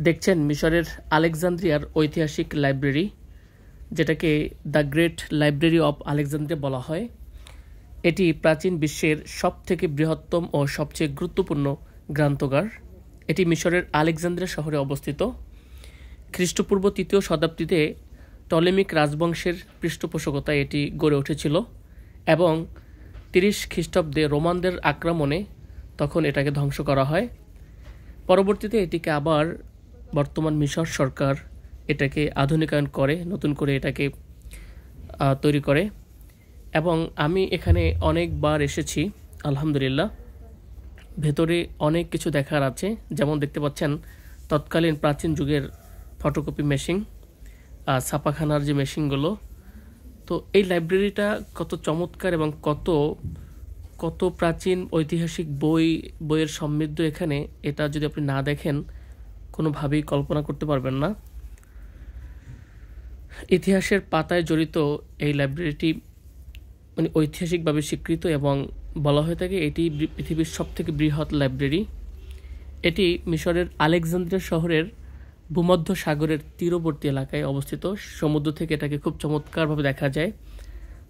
দেখছেন মিশরের আলেকজান্দ্রিয়ার ঐতিহাসিক লাইব্রেরি, যেটাকে the great library of Alexandria বলা হয়। এটি প্রাচীন বিশ্বের সবথেকে বৃহত্তম ও সবচেয়ে গুরুত্বপূর্ণ গ্রন্থাগার। এটি মিশরের আলেকজান্দ্রিয়া শহরে অবস্থিত। খ্রিস্টপূর্ব ৩য় শতাব্দীতে টলেমিক রাজবংশের পৃষ্ঠপোষকতায় এটি গড়ে উঠেছিল এবং ৩০ খ্রিস্টাব্দে রোমানদের আক্রমণে তখন এটাকে ধ্বংস করা হয়। পরবর্তীতে এটিকে আবার বর্তমান মিশর সরকার এটাকে আধুনিকায়ন করে, নতুন করে এটাকে তৈরি করে। এবং আমি এখানে অনেকবার এসেছি, আলহামদুলিল্লাহ। ভেতরে অনেক কিছু দেখার আছে, যেমন দেখতে পাচ্ছেন তৎকালীন প্রাচীন যুগের ফটোকপি মেশিন, ছাপাখানার যে মেশিনগুলো। তো এই লাইব্রেরিটা কত চমৎকার এবং কত প্রাচীন ঐতিহাসিক বইয়ের সমৃদ্ধ এখানে, এটা যদি আপনি না দেখেন কোনোভাবেই কল্পনা করতে পারবেন না। ইতিহাসের পাতায় জড়িত এই লাইব্রেরিটি মানে ঐতিহাসিকভাবে স্বীকৃত এবং বলা হয়ে থাকে এটি পৃথিবীর সবথেকে বৃহৎ লাইব্রেরি। এটি মিশরের আলেকজান্দ্রিয়া শহরের ভূমধ্য সাগরের তীরবর্তী এলাকায় অবস্থিত। সমুদ্র থেকে এটাকে খুব চমৎকারভাবে দেখা যায়।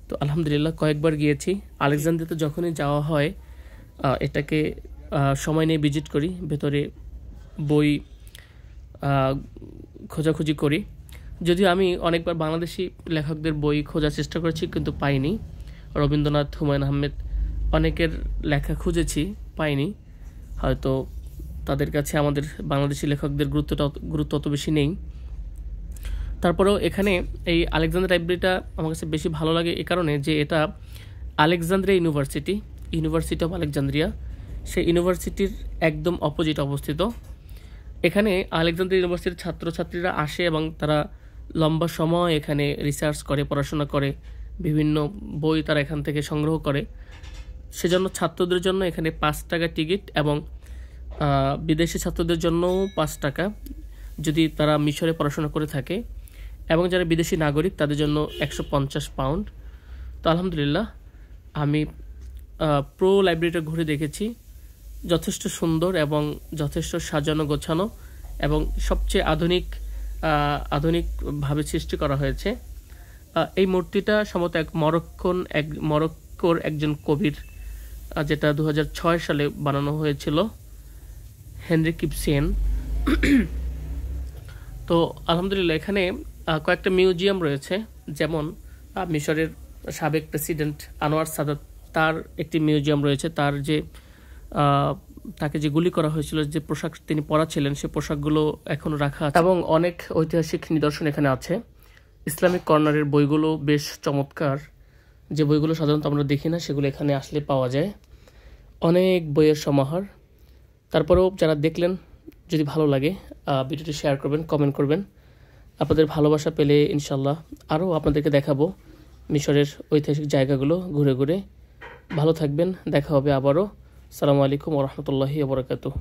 তো আলহামদুলিল্লাহ কয়েকবার গিয়েছি। আলেকজান্দ্রিয়াতে যখনই যাওয়া হয় এটাকে সময় নিয়ে ভিজিট করি, ভেতরে বই খোঁজাখুঁজি করি। যদিও আমি অনেকবার বাংলাদেশি লেখকদের বই খোঁজার চেষ্টা করেছি, কিন্তু পাইনি। রবীন্দ্রনাথ, হুমায়ুন আহমেদ, অনেকের লেখা খুঁজেছি, পাইনি। হয়তো তাদের কাছে আমাদের বাংলাদেশি লেখকদের গুরুত্ব অত বেশি নেই। তারপরেও এখানে এই আলেকজান্দ্রিয়া লাইব্রেরিটা আমার কাছে বেশি ভালো লাগে এই কারণে যে এটা আলেকজান্দ্রিয়া ইউনিভার্সিটি অফ আলেকজান্দ্রিয়া, সেই ইউনিভার্সিটির একদম অপোজিট অবস্থিত। এখানে আলেকজান্দ্রিয়া ইউনিভার্সিটির ছাত্রছাত্রীরা আসে এবং তারা লম্বা সময় এখানে রিসার্চ করে, পড়াশোনা করে, বিভিন্ন বই তারা এখান থেকে সংগ্রহ করে। সেজন্য ছাত্রদের জন্য এখানে 5 টাকা টিকিট এবং বিদেশি ছাত্রদের জন্যও 5 টাকা যদি তারা মিশরে পড়াশোনা করে থাকে, এবং যারা বিদেশি নাগরিক তাদের জন্য 150 পাউন্ড। তো আলহামদুলিল্লাহ আমি প্রো লাইব্রেরিটা ঘুরে দেখেছি, যথেষ্ট সুন্দর এবং যথেষ্ট সাজানো গোছানো এবং সবচেয়ে আধুনিকভাবে সৃষ্টি করা হয়েছে। এই মূর্তিটা সম্ভবত মরক্কোর একজন কবির, যেটা 2006 সালে বানানো হয়েছিল, হেনরিক ইবসেন। তো আলহামদুলিল্লাহ এখানে কয়েকটা মিউজিয়াম রয়েছে, যেমন মিশরের সাবেক প্রেসিডেন্ট আনোয়ার সাদাত, তার একটি মিউজিয়াম রয়েছে। তাকে যে গুলি করা হয়েছিল, যে পোশাক তিনি পরা ছিলেন, সে পোশাকগুলো এখনো রাখা আছে এবং অনেক ঐতিহাসিক নিদর্শন এখানে আছে। ইসলামিক কর্নারের বইগুলো বেশ চমৎকার, যে বইগুলো সাধারণত আমরা দেখি না, সেগুলো এখানে আসলে পাওয়া যায়। অনেক বইয়ের সমাহার। তারপরেও যারা দেখলেন, যদি ভালো লাগে ভিডিওটি শেয়ার করবেন, কমেন্ট করবেন। আপনাদের ভালোবাসা পেলে ইনশাল্লাহ আরও আপনাদেরকে দেখাবো মিশরের ঐতিহাসিক জায়গাগুলো ঘুরে ঘুরে। ভালো থাকবেন, দেখা হবে আবারও। আসসালামু আলাইকুম ওয়া রাহমাতুল্লাহি ওয়া বারাকাতুহু।